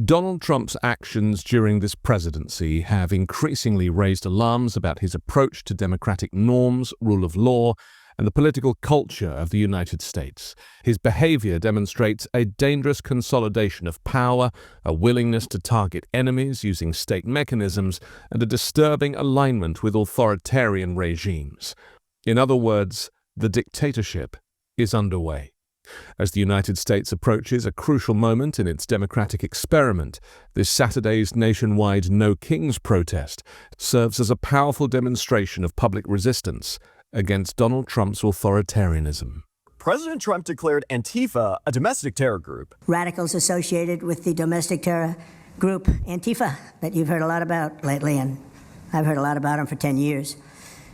Donald Trump's actions during this presidency have increasingly raised alarms about his approach to democratic norms, rule of law, and the political culture of the United States. His behavior demonstrates a dangerous consolidation of power, a willingness to target enemies using state mechanisms, and a disturbing alignment with authoritarian regimes. In other words, the dictatorship is underway. As the United States approaches a crucial moment in its democratic experiment, this Saturday's nationwide No Kings protest serves as a powerful demonstration of public resistance against Donald Trump's authoritarianism. President Trump declared Antifa a domestic terror group. Radicals associated with the domestic terror group Antifa that you've heard a lot about lately, and I've heard a lot about them for 10 years.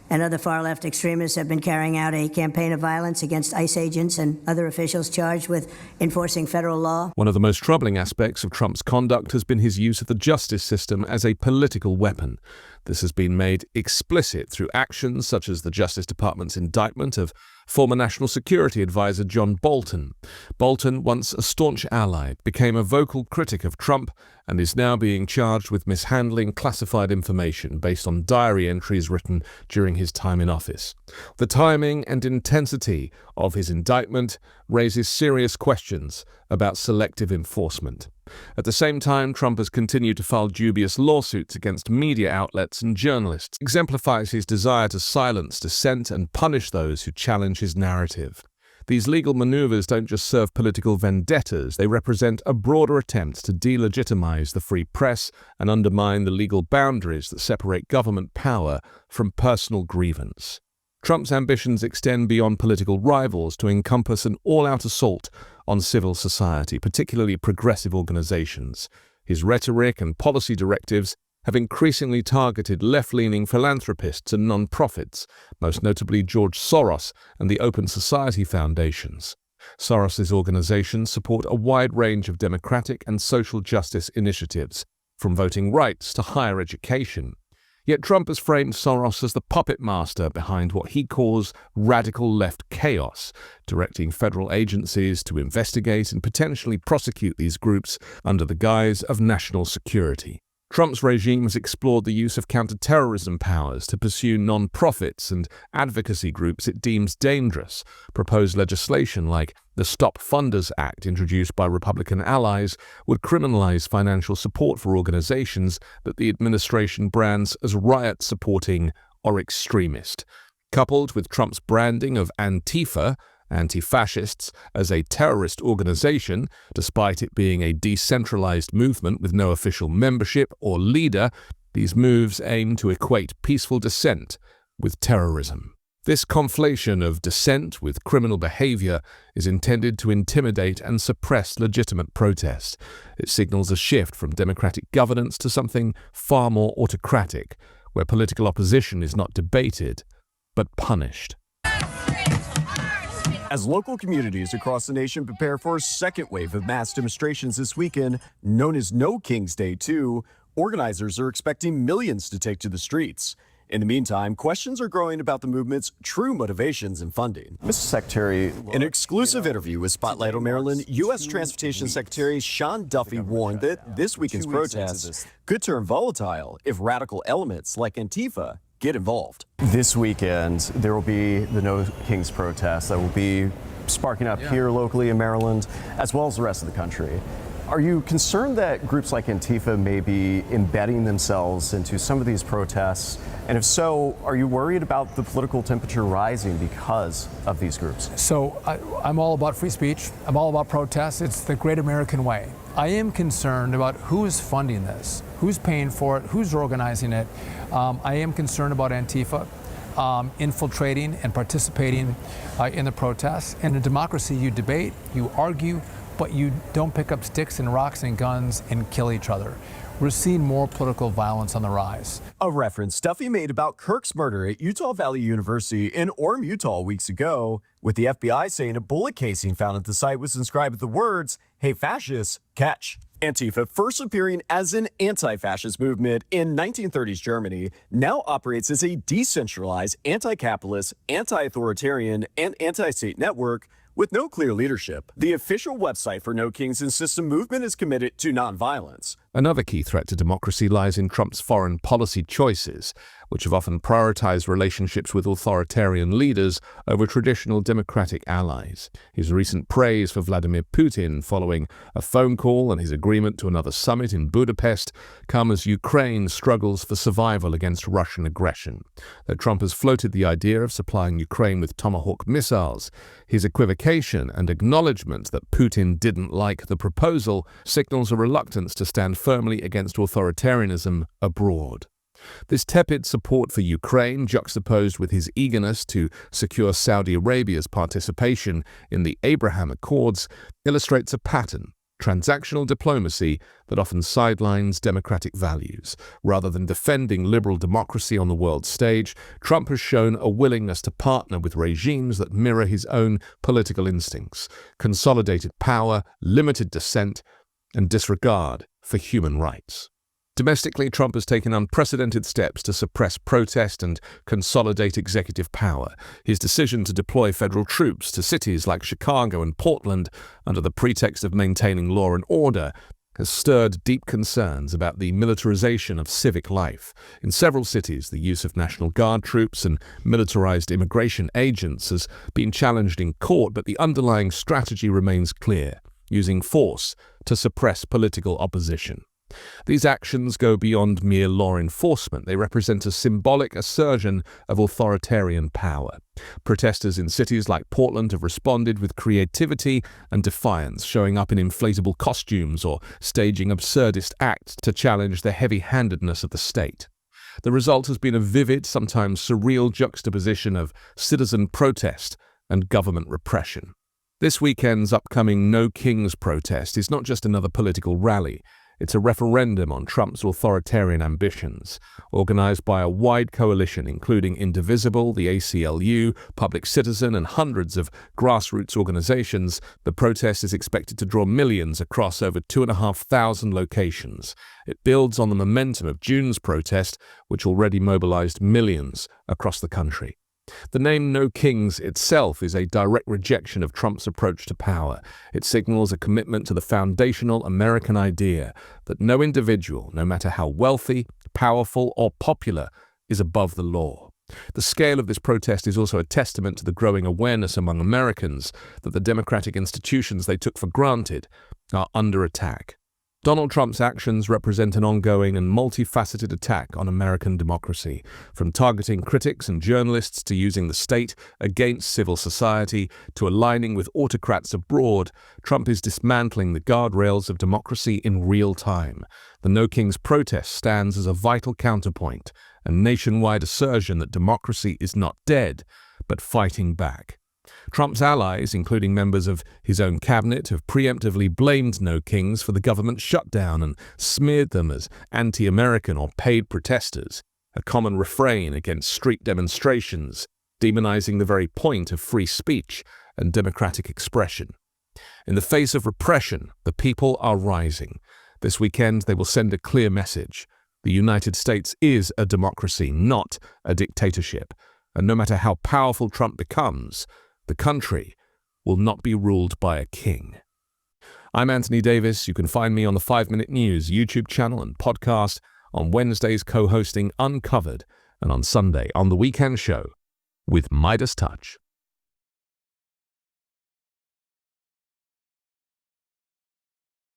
And other far-left extremists have been carrying out a campaign of violence against ICE agents and other officials charged with enforcing federal law. One of the most troubling aspects of Trump's conduct has been his use of the justice system as a political weapon. This has been made explicit through actions such as the Justice Department's indictment of former National Security Advisor John Bolton. Bolton, once a staunch ally, became a vocal critic of Trump and is now being charged with mishandling classified information based on diary entries written during his time in office. The timing and intensity of his indictment raises serious questions about selective enforcement. At the same time, Trump has continued to file dubious lawsuits against media outlets and journalists, exemplifies his desire to silence dissent and punish those who challenge his narrative. These legal maneuvers don't just serve political vendettas, they represent a broader attempt to delegitimize the free press and undermine the legal boundaries that separate government power from personal grievance. Trump's ambitions extend beyond political rivals to encompass an all-out assault on civil society, particularly progressive organizations. His rhetoric and policy directives have increasingly targeted left-leaning philanthropists and non-profits, most notably George Soros and the Open Society Foundations. Soros's organizations support a wide range of democratic and social justice initiatives, from voting rights to higher education. Yet Trump has framed Soros as the puppet master behind what he calls radical left chaos, directing federal agencies to investigate and potentially prosecute these groups under the guise of national security. Trump's regime has explored the use of counterterrorism powers to pursue non-profits and advocacy groups it deems dangerous. Proposed legislation like the Stop Funders Act, introduced by Republican allies, would criminalize financial support for organizations that the administration brands as riot-supporting or extremist. Coupled with Trump's branding of Antifa, anti-fascists, as a terrorist organization, despite it being a decentralized movement with no official membership or leader, these moves aim to equate peaceful dissent with terrorism. This conflation of dissent with criminal behavior is intended to intimidate and suppress legitimate protest. It signals a shift from democratic governance to something far more autocratic, where political opposition is not debated, but punished. As local communities across the nation prepare for a second wave of mass demonstrations this weekend, known as No Kings Day 2, organizers are expecting millions to take to the streets. In the meantime, questions are growing about the movement's true motivations and funding. Mr. Secretary, in an exclusive interview with Spotlight on Maryland, U.S. Transportation Secretary Sean Duffy warned that this weekend's protests could turn volatile if radical elements like Antifa get involved. This weekend, there will be the No Kings protest that will be sparking up here locally in Maryland, as well as the rest of the country. Are you concerned that groups like Antifa may be embedding themselves into some of these protests? And if so, are you worried about the political temperature rising because of these groups? So I'm all about free speech. I'm all about protests. It's the great American way. I am concerned about who is funding this, who's paying for it, who's organizing it. I am concerned about Antifa infiltrating and participating in the protests. In a democracy, you debate, you argue, but you don't pick up sticks and rocks and guns and kill each other. We're seeing more political violence on the rise. A reference Duffy made about Kirk's murder at Utah Valley University in Orem, Utah weeks ago, with the FBI saying a bullet casing found at the site was inscribed with the words, "Hey fascists, catch." Antifa, first appearing as an anti-fascist movement in 1930s Germany, now operates as a decentralized, anti-capitalist, anti-authoritarian, and anti-state network With no clear leadership, the official website for No Kings insists the movement is committed to nonviolence. Another key threat to democracy lies in Trump's foreign policy choices, which have often prioritized relationships with authoritarian leaders over traditional democratic allies. His recent praise for Vladimir Putin following a phone call and his agreement to another summit in Budapest come as Ukraine struggles for survival against Russian aggression. Though Trump has floated the idea of supplying Ukraine with Tomahawk missiles, his equivocation and acknowledgement that Putin didn't like the proposal signals a reluctance to stand firmly against authoritarianism abroad. This tepid support for Ukraine, juxtaposed with his eagerness to secure Saudi Arabia's participation in the Abraham Accords, illustrates a pattern: transactional diplomacy that often sidelines democratic values. Rather than defending liberal democracy on the world stage, Trump has shown a willingness to partner with regimes that mirror his own political instincts: consolidated power, limited dissent, and disregard for human rights. Domestically, Trump has taken unprecedented steps to suppress protest and consolidate executive power. His decision to deploy federal troops to cities like Chicago and Portland under the pretext of maintaining law and order has stirred deep concerns about the militarization of civic life. In several cities, the use of National Guard troops and militarized immigration agents has been challenged in court, but the underlying strategy remains clear: using force to suppress political opposition. These actions go beyond mere law enforcement. They represent a symbolic assertion of authoritarian power. Protesters in cities like Portland have responded with creativity and defiance, showing up in inflatable costumes or staging absurdist acts to challenge the heavy-handedness of the state. The result has been a vivid, sometimes surreal juxtaposition of citizen protest and government repression. This weekend's upcoming No Kings protest is not just another political rally. It's a referendum on Trump's authoritarian ambitions. Organized by a wide coalition including Indivisible, the ACLU, Public Citizen, and hundreds of grassroots organizations, the protest is expected to draw millions across over 2,500 locations. It builds on the momentum of June's protest, which already mobilized millions across the country. The name No Kings itself is a direct rejection of Trump's approach to power. It signals a commitment to the foundational American idea that no individual, no matter how wealthy, powerful, or popular, is above the law. The scale of this protest is also a testament to the growing awareness among Americans that the democratic institutions they took for granted are under attack. Donald Trump's actions represent an ongoing and multifaceted attack on American democracy, from targeting critics and journalists to using the state against civil society to aligning with autocrats abroad. Trump is dismantling the guardrails of democracy in real time. The No Kings protest stands as a vital counterpoint, a nationwide assertion that democracy is not dead, but fighting back. Trump's allies, including members of his own cabinet, have preemptively blamed No Kings for the government shutdown and smeared them as anti-American or paid protesters, a common refrain against street demonstrations, demonizing the very point of free speech and democratic expression. In the face of repression, the people are rising. This weekend, they will send a clear message. The United States is a democracy, not a dictatorship. And no matter how powerful Trump becomes, the country will not be ruled by a king. I'm Anthony Davis. You can find me on the 5-Minute News YouTube channel and podcast, on Wednesdays co-hosting Uncovered, and on Sunday on The Weekend Show with Midas Touch.